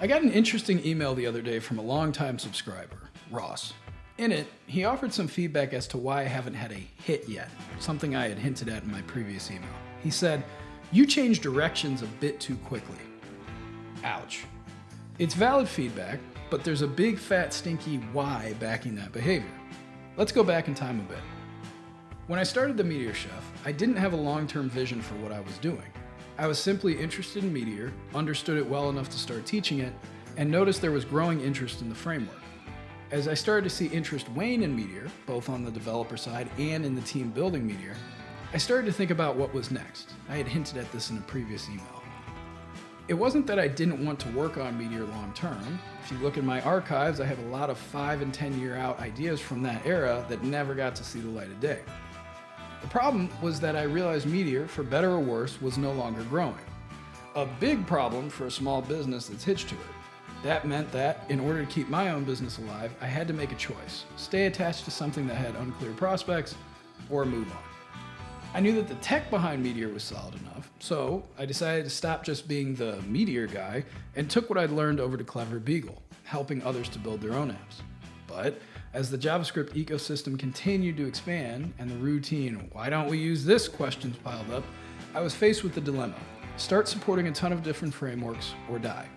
I got an interesting email the other day from a longtime subscriber, Ross. In it, he offered some feedback as to why I haven't had a hit yet, something I had hinted at in my previous email. He said, "You change directions a bit too quickly." Ouch. It's valid feedback, but there's a big fat stinky why backing that behavior. Let's go back in time a bit. When I started the Meteor Chef, I didn't have a long-term vision for what I was doing. I was simply interested in Meteor, understood it well enough to start teaching it, and noticed there was growing interest in the framework. As I started to see interest wane in Meteor, both on the developer side and in the team building Meteor, I started to think about what was next. I had hinted at this in a previous email. It wasn't that I didn't want to work on Meteor long term. If you look in my archives, I have a lot of 5 and 10 year out ideas from that era that never got to see the light of day. The problem was that I realized Meteor, for better or worse, was no longer growing. A big problem for a small business that's hitched to it. That meant that, in order to keep my own business alive, I had to make a choice. Stay attached to something that had unclear prospects, or move on. I knew that the tech behind Meteor was solid enough, so I decided to stop just being the Meteor guy and took what I'd learned over to Clever Beagle, helping others to build their own apps. But as the JavaScript ecosystem continued to expand and the routine "why don't we use this" questions piled up, I was faced with the dilemma: start supporting a ton of different frameworks or die.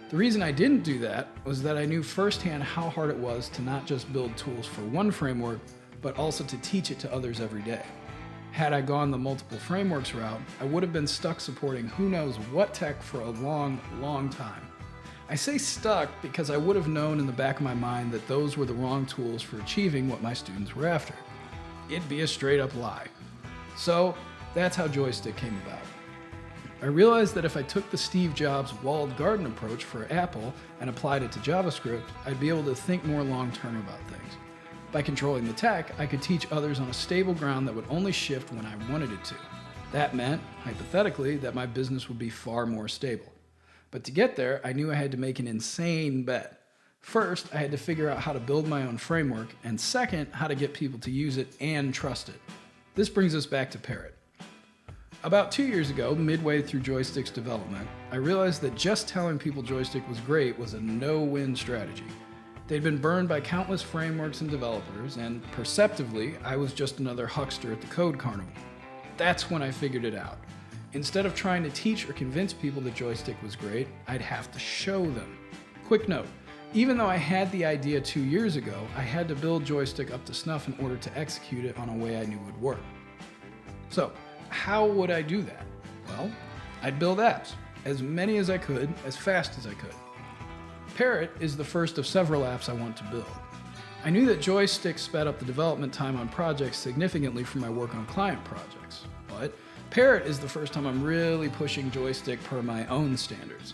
The reason I didn't do that was that I knew firsthand how hard it was to not just build tools for one framework, but also to teach it to others every day. Had I gone the multiple frameworks route, I would have been stuck supporting who knows what tech for a long, long time. I say stuck because I would have known in the back of my mind that those were the wrong tools for achieving what my students were after. It'd be a straight up lie. So that's how Joystick came about. I realized that if I took the Steve Jobs walled garden approach for Apple and applied it to JavaScript, I'd be able to think more long term about things. By controlling the tech, I could teach others on a stable ground that would only shift when I wanted it to. That meant, hypothetically, that my business would be far more stable. But to get there, I knew I had to make an insane bet. First, I had to figure out how to build my own framework, and second, how to get people to use it and trust it. This brings us back to Parrot. About 2 years ago, midway through Joystick's development, I realized that just telling people Joystick was great was a no-win strategy. They'd been burned by countless frameworks and developers, and perceptively, I was just another huckster at the code carnival. That's when I figured it out. Instead of trying to teach or convince people that Joystick was great, I'd have to show them. Quick note, even though I had the idea 2 years ago, I had to build Joystick up to snuff in order to execute it on a way I knew would work. So, how would I do that? Well, I'd build apps, as many as I could, as fast as I could. Parrot is the first of several apps I want to build. I knew that Joystick sped up the development time on projects significantly from my work on client projects, but Parrot is the first time I'm really pushing Joystick per my own standards.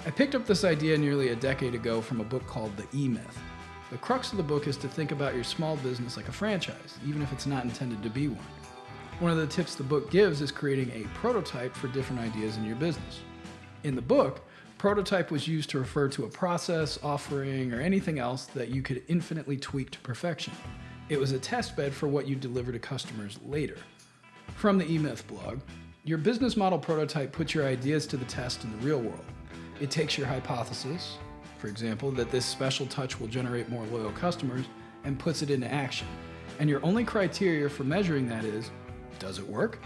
I picked up this idea nearly a decade ago from a book called The E-Myth. The crux of the book is to think about your small business like a franchise, even if it's not intended to be one. One of the tips the book gives is creating a prototype for different ideas in your business. In the book, prototype was used to refer to a process, offering, or anything else that you could infinitely tweak to perfection. It was a test bed for what you deliver to customers later. From the E-Myth blog, your business model prototype puts your ideas to the test in the real world. It takes your hypothesis, for example, that this special touch will generate more loyal customers, and puts it into action. And your only criteria for measuring that is, does it work?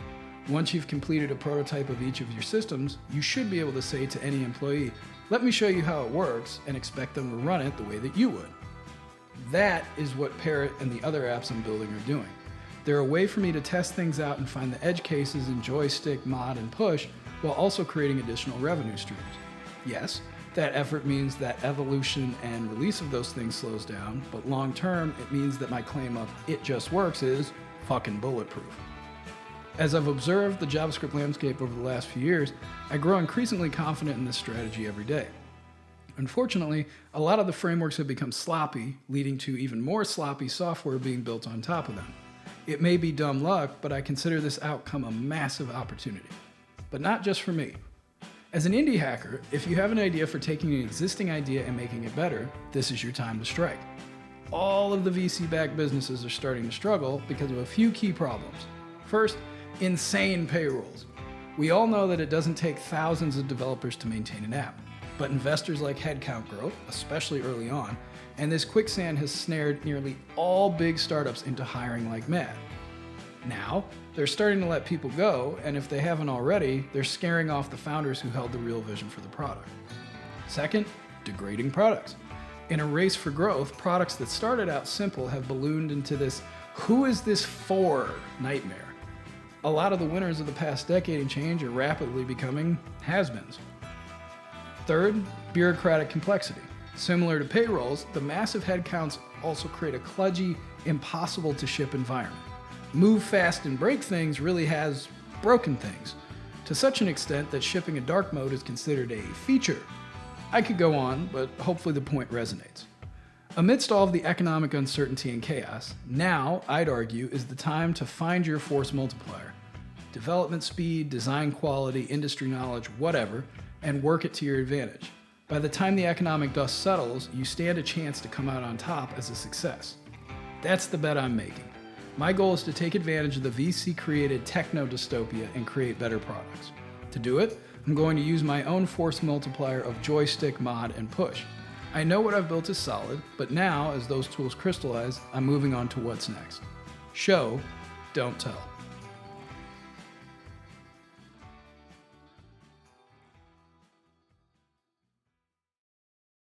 Once you've completed a prototype of each of your systems, you should be able to say to any employee, "Let me show you how it works," and expect them to run it the way that you would. That is what Parrot and the other apps I'm building are doing. They're a way for me to test things out and find the edge cases in Joystick, Mod, and Push, while also creating additional revenue streams. Yes, that effort means that evolution and release of those things slows down, but long term, it means that my claim of "it just works" is fucking bulletproof. As I've observed the JavaScript landscape over the last few years, I grow increasingly confident in this strategy every day. Unfortunately, a lot of the frameworks have become sloppy, leading to even more sloppy software being built on top of them. It may be dumb luck, but I consider this outcome a massive opportunity. But not just for me. As an indie hacker, if you have an idea for taking an existing idea and making it better, this is your time to strike. All of the VC-backed businesses are starting to struggle because of a few key problems. First, insane payrolls. We all know that it doesn't take thousands of developers to maintain an app. But investors like headcount growth, especially early on, and this quicksand has snared nearly all big startups into hiring like mad. Now, they're starting to let people go, and if they haven't already, they're scaring off the founders who held the real vision for the product. Second, degrading products. In a race for growth, products that started out simple have ballooned into this "who is this for" nightmare. A lot of the winners of the past decade and change are rapidly becoming has-beens. Third, bureaucratic complexity. Similar to payrolls, the massive headcounts also create a kludgy, impossible to ship environment. Move fast and break things really has broken things, to such an extent that shipping a dark mode is considered a feature. I could go on, but hopefully the point resonates. Amidst all of the economic uncertainty and chaos, now, I'd argue, is the time to find your force multiplier. Development speed, design quality, industry knowledge, whatever, and work it to your advantage. By the time the economic dust settles, you stand a chance to come out on top as a success. That's the bet I'm making. My goal is to take advantage of the VC-created techno-dystopia and create better products. To do it, I'm going to use my own force multiplier of joystick, mod, and push. I know what I've built is solid, but now, as those tools crystallize, I'm moving on to what's next. Show, don't tell.